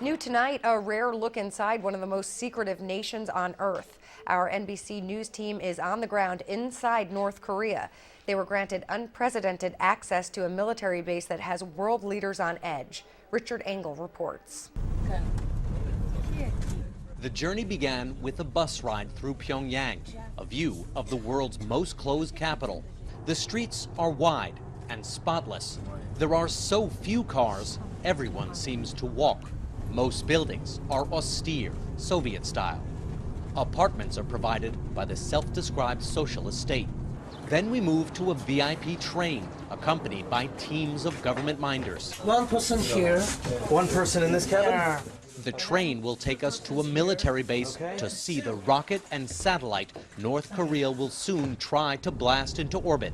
New tonight, a rare look inside one of the most secretive nations on Earth. Our NBC News team is on the ground inside North Korea. They were granted unprecedented access to a military base that has world leaders on edge. Richard Engel reports. The journey began with a bus ride through Pyongyang, a view of the world's most closed capital. The streets are wide and spotless. There are so few cars, everyone seems to walk. Most buildings are austere, Soviet style. Apartments are provided by the self-described socialist state. Then we move to a VIP train, accompanied by teams of government minders. One person here. One person in this cabin? Yeah. The train will take us to a military base to see the rocket and satellite North Korea will soon try to blast into orbit.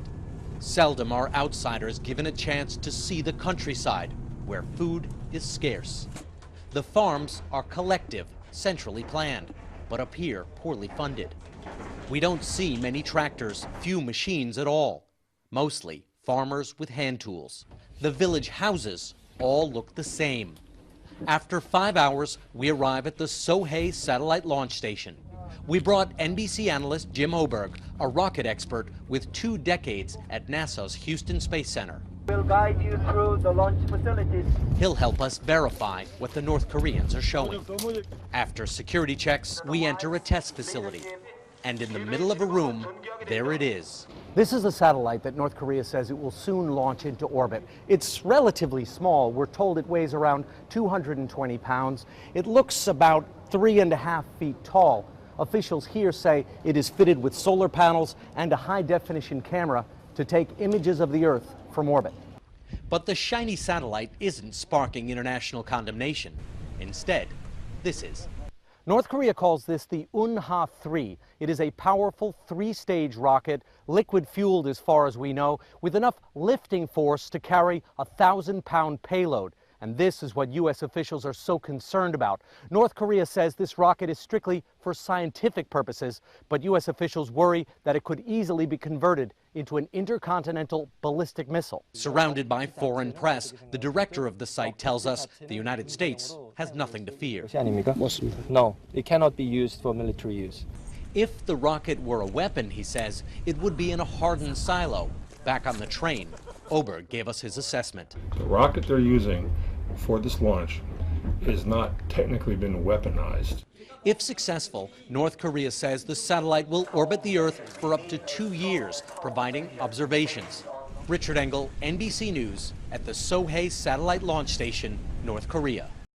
Seldom are outsiders given a chance to see the countryside, where food is scarce. The farms are collective, centrally planned, but appear poorly funded. We don't see many tractors, few machines at all. Mostly farmers with hand tools. The village houses all look the same. After 5 hours, we arrive at the Sohae satellite launch station. We brought NBC analyst Jim Oberg, a rocket expert with 2 decades at NASA's Houston Space Center. We'll guide you through the launch facilities. He'll help us verify what the North Koreans are showing. After security checks, we enter a test facility. And in the middle of a room, there it is. This is a satellite that North Korea says it will soon launch into orbit. It's relatively small. We're told it weighs around 220 pounds. It looks about 3.5 feet tall. Officials here say it is fitted with solar panels and a high-definition camera to take images of the Earth from orbit. But the shiny satellite isn't sparking international condemnation. Instead, this is. North Korea calls this the Unha-3. It is a powerful 3-stage rocket, liquid-fueled as far as we know, with enough lifting force to carry a 1,000-pound payload. And this is what U.S. officials are so concerned about. North Korea says this rocket is strictly for scientific purposes, but U.S. officials worry that it could easily be converted into an intercontinental ballistic missile. Surrounded by foreign press, the director of the site tells us the United States has nothing to fear. No, it cannot be used for military use. If the rocket were a weapon, he says, it would be in a hardened silo. Back on the train, Oberg gave us his assessment. The rocket they're using for this launch has not technically been weaponized. If successful, North Korea says the satellite will orbit the Earth for up to 2 years, providing observations. Richard Engel, NBC News, at the Sohae Satellite Launch Station, North Korea.